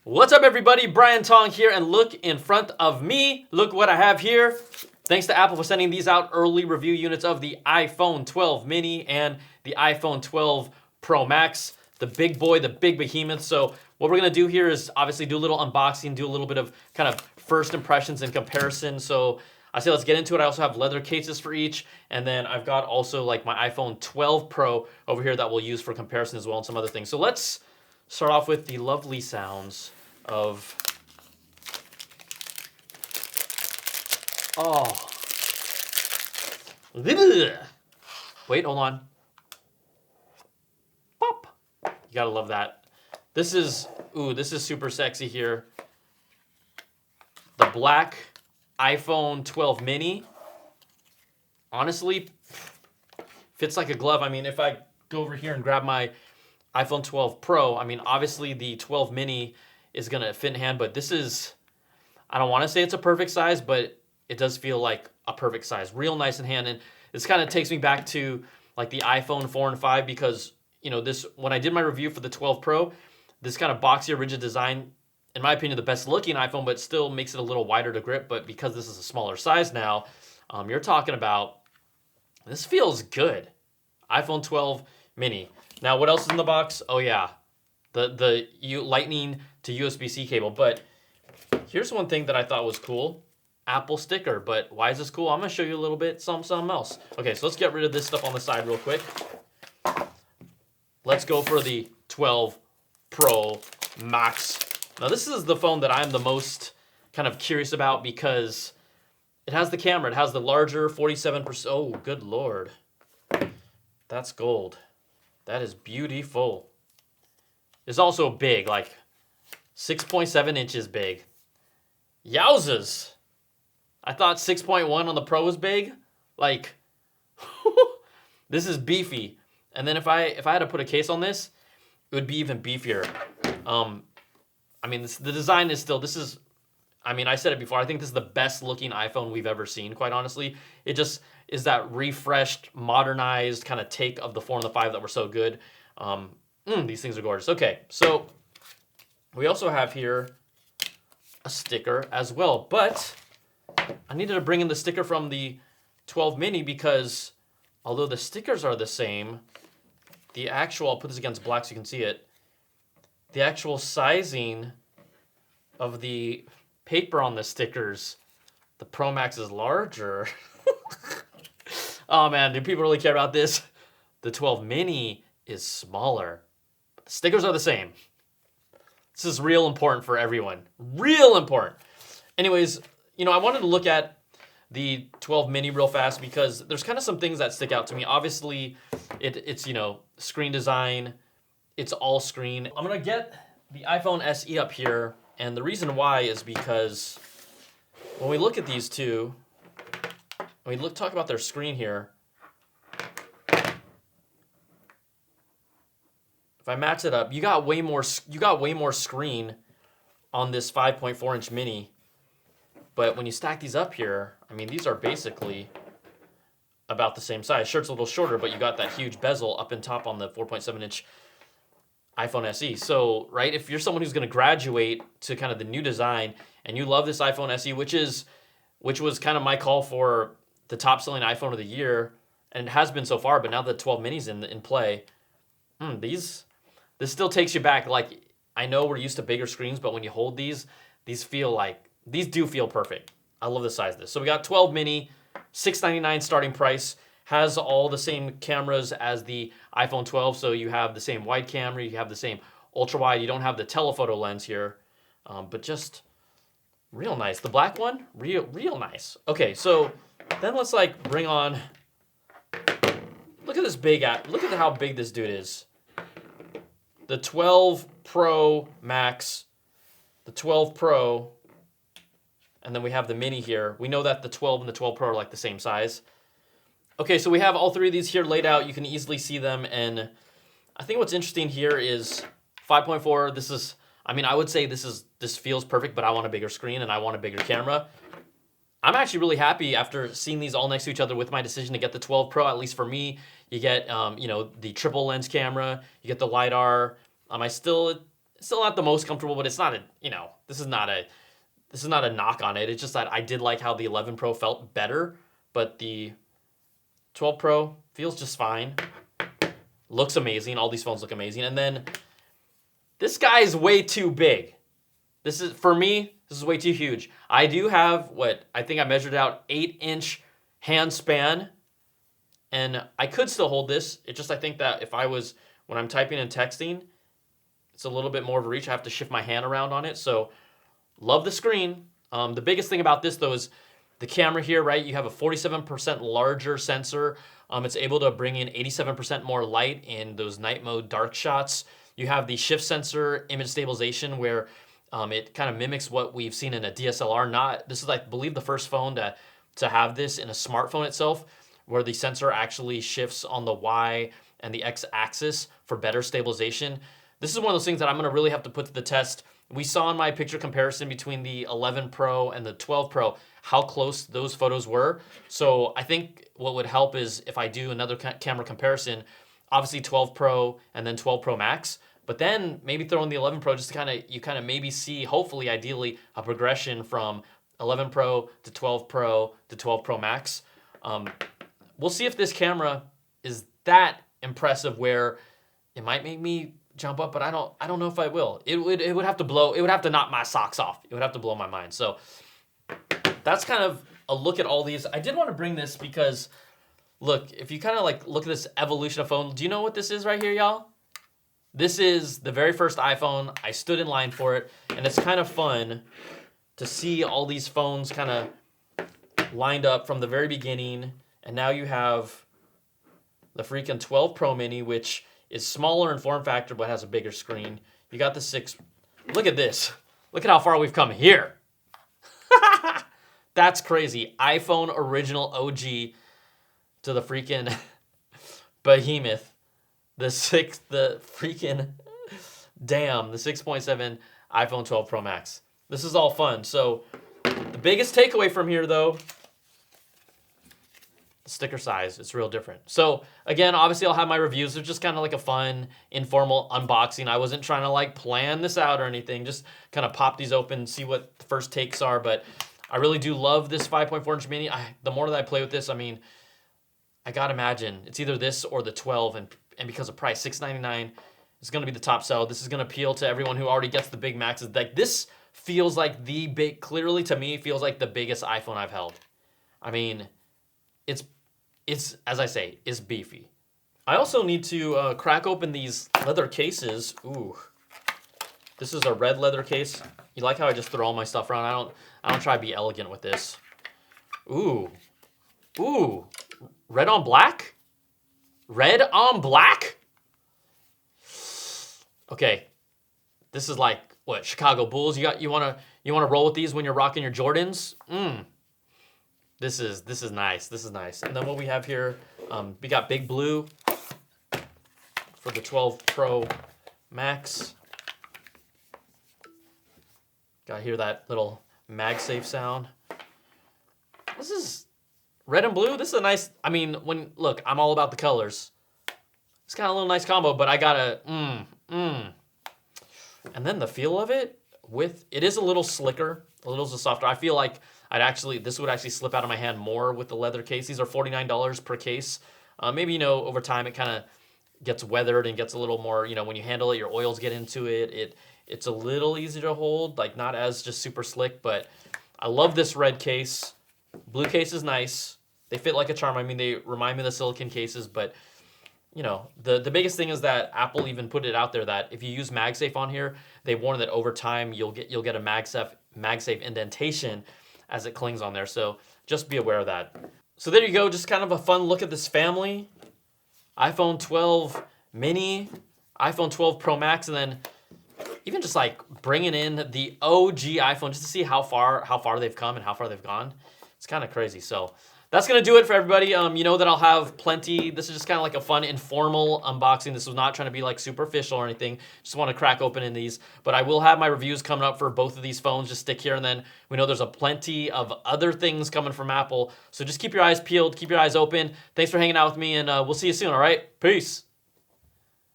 What's up, everybody? Brian Tong here, and look in front of me. Look what I have here. Thanks to Apple for sending these out, early review units of the iPhone 12 mini and the iPhone 12 Pro Max, the big boy, the big behemoth. So what we're gonna do here is obviously do a little unboxing, do a little bit of kind of first impressions and comparison. So I say let's get into it. I also have leather cases for each, and then I've got also like my iPhone 12 Pro over here that we'll use for comparison as well and some other things. So let's start off with the lovely sounds of, oh, wait, hold on, pop, you gotta love that. This is super sexy here. The black iPhone 12 mini, honestly, fits like a glove. I mean, if I go over here and grab my iPhone 12 Pro, I mean, obviously the 12 mini is gonna fit in hand, but this is, I don't wanna say it's a perfect size, but it does feel like a perfect size. Real nice in hand, and this kind of takes me back to like the iPhone 4 and 5 because, you know, this, when I did my review for the 12 Pro, this kind of boxy, rigid design, in my opinion, the best looking iPhone, but still makes it a little wider to grip. But because this is a smaller size now, you're talking about, this feels good. iPhone 12 mini. Now, what else is in the box? Oh yeah, the Lightning to USB-C cable. But here's one thing that I thought was cool. Apple sticker. But why is this cool? I'm gonna show you a little bit something else. Okay, so let's get rid of this stuff on the side real quick. Let's go for the 12 Pro Max. Now this is the phone that I'm the most kind of curious about because it has the camera. It has the larger 47%. Oh, good Lord. That's gold. That is beautiful. It's also big, like 6.7 inches big. Yowzas. I thought 6.1 on the Pro was big. Like, this is beefy. And then if I had to put a case on this, it would be even beefier. I mean, the design is still, this is, I mean, I said it before, I think this is the best looking iPhone we've ever seen, quite honestly. It just is that refreshed, modernized kind of take of the 4 and the 5 that were so good. These things are gorgeous. Okay, so we also have here a sticker as well, but I needed to bring in the sticker from the 12 mini because although the stickers are the same, the actual, I'll put this against black so you can see it, the actual sizing of the paper on the stickers, the Pro Max is larger. Oh man, do people really care about this? The 12 mini is smaller, but the stickers are the same. This is real important for everyone. Real important. Anyways, you know, I wanted to look at the 12 mini real fast because there's kind of some things that stick out to me. Obviously, it's, you know, screen design. It's all screen. I'm gonna get the iPhone SE up here, and the reason why is because when we look at these two, when we talk about their screen here, if I match it up, you got way more screen on this 5.4-inch mini. But when you stack these up here, I mean, these are basically about the same size. Sure, it's a little shorter, but you got that huge bezel up in top on the 4.7-inch iPhone SE. So, right, if you're someone who's going to graduate to kind of the new design and you love this iPhone SE, which was kind of my call for the top-selling iPhone of the year, and it has been so far, but now the 12 mini's in play, this still takes you back. Like, I know we're used to bigger screens, but when you hold these do feel perfect. I love the size of this. So we got 12 mini, $699 starting price. Has all the same cameras as the iPhone 12, so you have the same wide camera, you have the same ultra wide. You don't have the telephoto lens here, but just real nice. The black one, real nice. Okay, so then let's like bring on. Look at this look at how big this dude is. The 12 Pro Max, the 12 Pro. And then we have the mini here. We know that the 12 and the 12 Pro are like the same size. Okay, so we have all three of these here laid out. You can easily see them. And I think what's interesting here is 5.4. This is, I mean, I would say this feels perfect, but I want a bigger screen and I want a bigger camera. I'm actually really happy after seeing these all next to each other with my decision to get the 12 Pro. At least for me, you get the triple lens camera, you get the LiDAR. It Still not the most comfortable, but it's not a, you know, this is not a knock on it. It's just that I did like how the 11 Pro felt better, but the 12 Pro feels just fine. Looks amazing. All these phones look amazing. And then this guy is way too big. This is, for me, this is way too huge. I do have what I think I measured out 8-inch hand span, and I could still hold this. It's just I think that if I was, when I'm typing and texting, it's a little bit more of a reach. I have to shift my hand around on it. So love the screen. The biggest thing about this though is the camera here, right? You have a 47% larger sensor. It's able to bring in 87% more light in those night mode dark shots. You have the shift sensor image stabilization where it kind of mimics what we've seen in a DSLR. This is, I believe, the first phone to have this in a smartphone itself, where the sensor actually shifts on the Y and the X axis for better stabilization. This is one of those things that I'm gonna really have to put to the test. We saw in my picture comparison between the 11 Pro and the 12 Pro how close those photos were. So I think what would help is if I do another camera comparison, obviously 12 Pro and then 12 Pro Max, but then maybe throw in the 11 Pro just to you kind of maybe see, hopefully, ideally, a progression from 11 Pro to 12 Pro to 12 Pro Max. We'll see if this camera is that impressive where it might make me jump up, but I don't know if I will. It would have to knock my socks off. It would have to blow my mind. So that's kind of a look at all these. I did want to bring this because look, if you kind of like look at this evolution of phone, do you know what this is right here, y'all? This is the very first iPhone. I stood in line for it, and it's kind of fun to see all these phones kind of lined up from the very beginning. And now you have the freaking 12 Pro Mini, which is smaller in form factor but has a bigger screen. You got the 6. Look at this. Look at how far we've come here. That's crazy. iPhone original OG to the freaking behemoth. The 6.7 iPhone 12 Pro Max. This is all fun. So the biggest takeaway from here though, the sticker size, it's real different. So again, obviously I'll have my reviews. They're just kind of like a fun, informal unboxing. I wasn't trying to like plan this out or anything. Just kind of pop these open, see what the first takes are. But I really do love this 5.4-inch mini. The more that I play with this, I mean, I gotta imagine it's either this or the 12, and because of price, $699 is gonna be the top sell. This is gonna appeal to everyone who already gets the big maxes. Like this feels like clearly to me, feels like the biggest iPhone I've held. I mean, it's as I say, it's beefy. I also need to crack open these leather cases. Ooh, this is a red leather case. You like how I just throw all my stuff around? I don't try to be elegant with this. Ooh, red on black. Red on black? Okay. This is like what, Chicago Bulls? You wanna roll with these when you're rocking your Jordans? This is nice. This is nice. And then what we have here, we got Big Blue for the 12 Pro Max. Got to hear that little MagSafe sound. This is red and blue. This is a nice, I mean, look, I'm all about the colors. It's kind of a little nice combo, but I gotta, And then the feel of it, it is a little slicker, a little softer. I feel like this would actually slip out of my hand more with the leather case. These are $49 per case. Maybe, over time it kind of gets weathered and gets a little more, when you handle it, your oils get into it. It's a little easier to hold, like not as just super slick, but I love this red case. Blue case is nice. They fit like a charm. I mean, they remind me of the silicone cases, but the biggest thing is that Apple even put it out there that if you use MagSafe on here, they warn that over time you'll get a MagSafe indentation as it clings on there. So just be aware of that. So there you go, just kind of a fun look at this family. iPhone 12 mini, iPhone 12 Pro Max, and then even just like bringing in the OG iPhone just to see how far they've come and how far they've gone. It's kind of crazy. So that's going to do it for everybody. You know that I'll have plenty. This is just kind of like a fun, informal unboxing. This was not trying to be like super official or anything. Just want to crack open in these. But I will have my reviews coming up for both of these phones. Just stick here, and then we know there's a plenty of other things coming from Apple. So just keep your eyes peeled. Keep your eyes open. Thanks for hanging out with me, and we'll see you soon, all right? Peace.